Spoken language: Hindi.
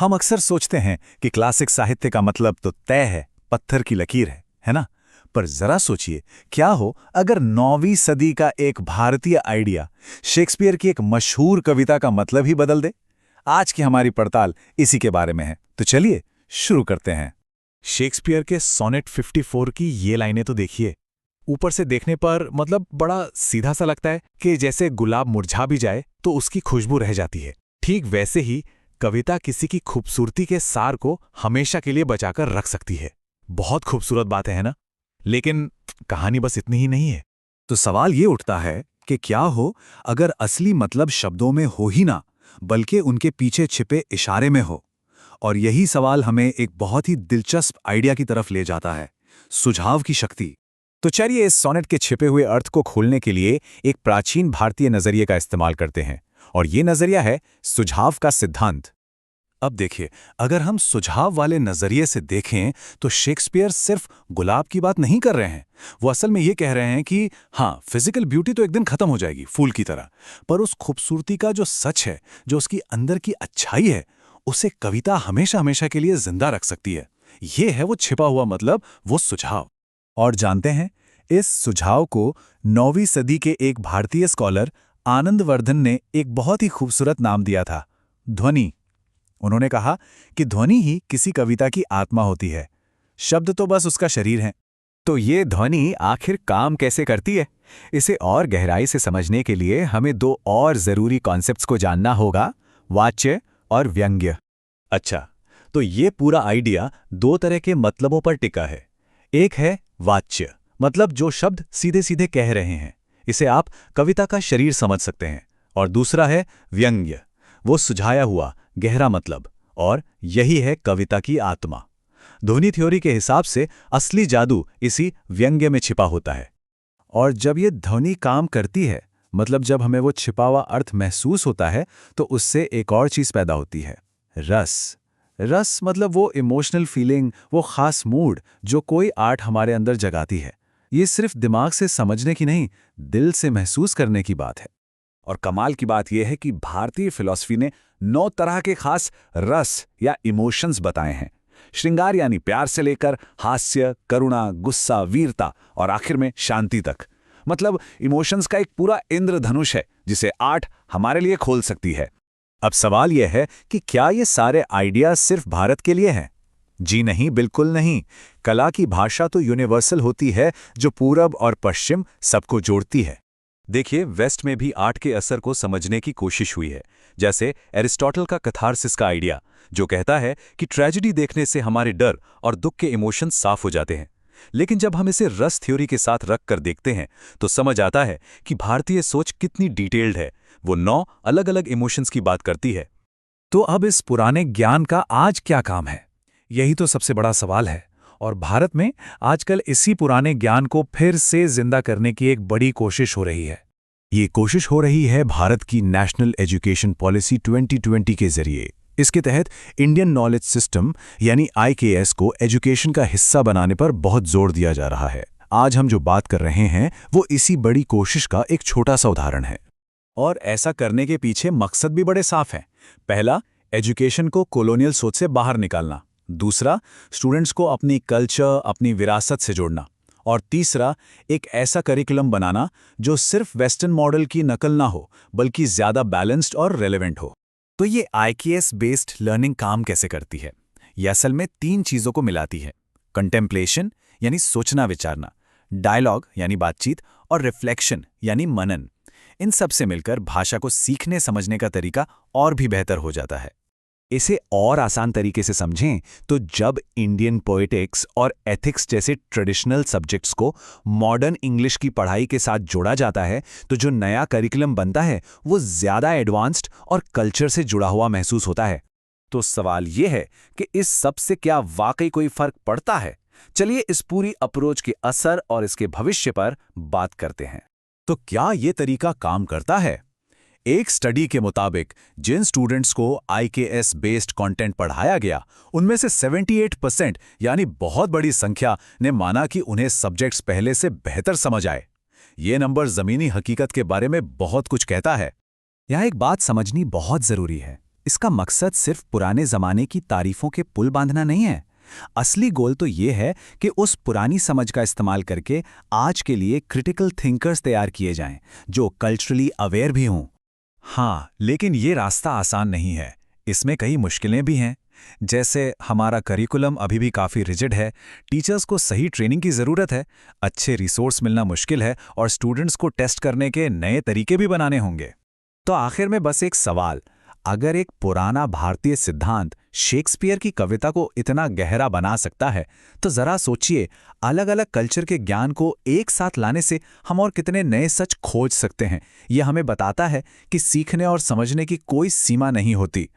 हम अक्सर सोचते हैं कि क्लासिक साहित्य का मतलब तो तय है, पत्थर की लकीर है ना? पर जरा सोचिए, क्या हो अगर 9वीं सदी का एक भारतीय आइडिया शेक्सपियर की एक मशहूर कविता का मतलब ही बदल दे? आज की हमारी पड़ताल इसी के बारे में है, तो चलिए शुरू करते हैं। शेक्सपियर के सोनेट 54 की ये लाइनें तो देखिए। ऊपर से देखने पर मतलब बड़ा सीधा सा लगता है कि जैसे गुलाब मुरझा भी जाए तो उसकी खुशबू रह जाती है। ठीक वैसे ही कविता किसी की खूबसूरती के सार को हमेशा के लिए बचाकर रख सकती है। बहुत खूबसूरत बातें हैं ना? लेकिन कहानी बस इतनी ही नहीं है। तो सवाल ये उठता है कि क्या हो अगर असली मतलब शब्दों में हो ही ना, बल्कि उनके पीछे छिपे इशारे में हो। और यही सवाल हमें एक बहुत ही दिलचस्प आइडिया की तरफ ले जाता है, सुझाव की शक्ति। तो चलिए इस सोनेट के छिपे हुए अर्थ को खोलने के लिए एक प्राचीन भारतीय नजरिए का इस्तेमाल करते हैं, और ये नजरिया है सुझाव का सिद्धांत। अब देखिए, अगर हम सुझाव वाले नजरिए से देखें तो शेक्सपियर सिर्फ गुलाब की बात नहीं कर रहे हैं। वो असल में ये कह रहे हैं कि हाँ, फिजिकल ब्यूटी तो एक दिन खत्म हो जाएगी फूल की तरह, पर उस खूबसूरती का जो सच है, जो उसकी अंदर की अच्छाई है, उसे कविता हमेशा हमेशा के लिए जिंदा रख सकती है। ये है वो छिपा हुआ मतलब, वो सुझाव। और जानते हैं, इस सुझाव को 9वीं सदी के एक भारतीय स्कॉलर आनंदवर्धन ने एक बहुत ही खूबसूरत नाम दिया था, ध्वनि। उन्होंने कहा कि ध्वनि ही किसी कविता की आत्मा होती है, शब्द तो बस उसका शरीर है। तो ये ध्वनि आखिर काम कैसे करती है? इसे और गहराई से समझने के लिए हमें दो और जरूरी कॉन्सेप्ट्स को जानना होगा, वाच्य और व्यंग्य। अच्छा, तो ये पूरा आइडिया दो तरह के मतलबों पर टिका है। एक है वाच्य, मतलब जो शब्द सीधे सीधे कह रहे हैं, इसे आप कविता का शरीर समझ सकते हैं। और दूसरा है व्यंग्य, वो सुझाया हुआ गहरा मतलब, और यही है कविता की आत्मा। ध्वनि थ्योरी के हिसाब से असली जादू इसी व्यंग्य में छिपा होता है। और जब ये ध्वनि काम करती है, मतलब जब हमें वो छिपा हुआ अर्थ महसूस होता है, तो उससे एक और चीज पैदा होती है, रस। रस मतलब वो इमोशनल फीलिंग, वो खास मूड जो कोई आर्ट हमारे अंदर जगाती है। ये सिर्फ दिमाग से समझने की नहीं, दिल से महसूस करने की बात है। और कमाल की बात यह है कि भारतीय फिलॉसफी ने 9 तरह के खास रस या इमोशंस बताए हैं। श्रृंगार यानी प्यार से लेकर हास्य, करुणा, गुस्सा, वीरता और आखिर में शांति तक। मतलब इमोशंस का एक पूरा इंद्रधनुष है जिसे आर्ट हमारे लिए खोल सकती है। अब सवाल यह है कि क्या ये सारे आइडियाज सिर्फ भारत के लिए हैं? जी नहीं, बिल्कुल नहीं। कला की भाषा तो यूनिवर्सल होती है, जो पूरब और पश्चिम सबको जोड़ती है। देखिए, वेस्ट में भी आर्ट के असर को समझने की कोशिश हुई है। जैसे एरिस्टोटल का कथारसिस का आइडिया, जो कहता है कि ट्रेजेडी देखने से हमारे डर और दुख के इमोशंस साफ हो जाते हैं। लेकिन जब हम इसे रस थ्योरी के साथ रख कर देखते हैं तो समझ आता है कि भारतीय सोच कितनी डिटेल्ड है। वो 9 अलग अलग इमोशंस की बात करती है। तो अब इस पुराने ज्ञान का आज क्या काम है? यही तो सबसे बड़ा सवाल है। और भारत में आजकल इसी पुराने ज्ञान को फिर से जिंदा करने की एक बड़ी कोशिश हो रही है। ये कोशिश हो रही है भारत की नेशनल एजुकेशन पॉलिसी 2020 के जरिए। इसके तहत इंडियन नॉलेज सिस्टम यानी IKS को एजुकेशन का हिस्सा बनाने पर बहुत जोर दिया जा रहा है। आज हम जो बात कर रहे हैं वो इसी बड़ी कोशिश का एक छोटा सा उदाहरण है। और ऐसा करने के पीछे मकसद भी बड़े साफ हैं। पहला, एजुकेशन को कॉलोनियल सोच से बाहर निकालना। दूसरा, स्टूडेंट्स को अपनी कल्चर, अपनी विरासत से जोड़ना। और तीसरा, एक ऐसा करिकुलम बनाना जो सिर्फ वेस्टर्न मॉडल की नकल ना हो, बल्कि ज्यादा बैलेंस्ड और रेलेवेंट हो। तो ये IKS बेस्ड लर्निंग काम कैसे करती है? ये असल में 3 चीजों को मिलाती है, कंटेम्पलेशन यानी सोचना विचारना, डायलॉग यानी बातचीत, और रिफ्लेक्शन यानी मनन। इन सब से मिलकर भाषा को सीखने समझने का तरीका और भी बेहतर हो जाता है। इसे और आसान तरीके से समझें तो जब इंडियन पोएटिक्स और एथिक्स जैसे ट्रेडिशनल सब्जेक्ट्स को मॉडर्न इंग्लिश की पढ़ाई के साथ जोड़ा जाता है, तो जो नया करिकुलम बनता है वो ज्यादा एडवांस्ड और कल्चर से जुड़ा हुआ महसूस होता है। तो सवाल ये है कि इस सब से क्या वाकई कोई फर्क पड़ता है? चलिए इस पूरी अप्रोच के असर और इसके भविष्य पर बात करते हैं। तो क्या ये तरीका काम करता है? एक स्टडी के मुताबिक जिन स्टूडेंट्स को IKS बेस्ड कंटेंट पढ़ाया गया, उनमें से 78% यानी बहुत बड़ी संख्या ने माना कि उन्हें सब्जेक्ट्स पहले से बेहतर समझ आए। ये नंबर जमीनी हकीकत के बारे में बहुत कुछ कहता है। यहाँ एक बात समझनी बहुत जरूरी है। इसका मकसद सिर्फ पुराने जमाने की तारीफों के पुल बांधना नहीं है। असली गोल तो ये है कि उस पुरानी समझ का इस्तेमाल करके आज के लिए क्रिटिकल थिंकर्स तैयार किए जाएं, जो कल्चरली अवेयर भी हों। हाँ, लेकिन ये रास्ता आसान नहीं है। इसमें कई मुश्किलें भी हैं। जैसे हमारा करिकुलम अभी भी काफ़ी रिजिड है, टीचर्स को सही ट्रेनिंग की ज़रूरत है, अच्छे रिसोर्स मिलना मुश्किल है और स्टूडेंट्स को टेस्ट करने के नए तरीके भी बनाने होंगे। तो आखिर में बस एक सवाल, अगर एक पुराना भारतीय सिद्धांत शेक्सपियर की कविता को इतना गहरा बना सकता है, तो जरा सोचिए, अलग अलग कल्चर के ज्ञान को एक साथ लाने से हम और कितने नए सच खोज सकते हैं। यह हमें बताता है कि सीखने और समझने की कोई सीमा नहीं होती।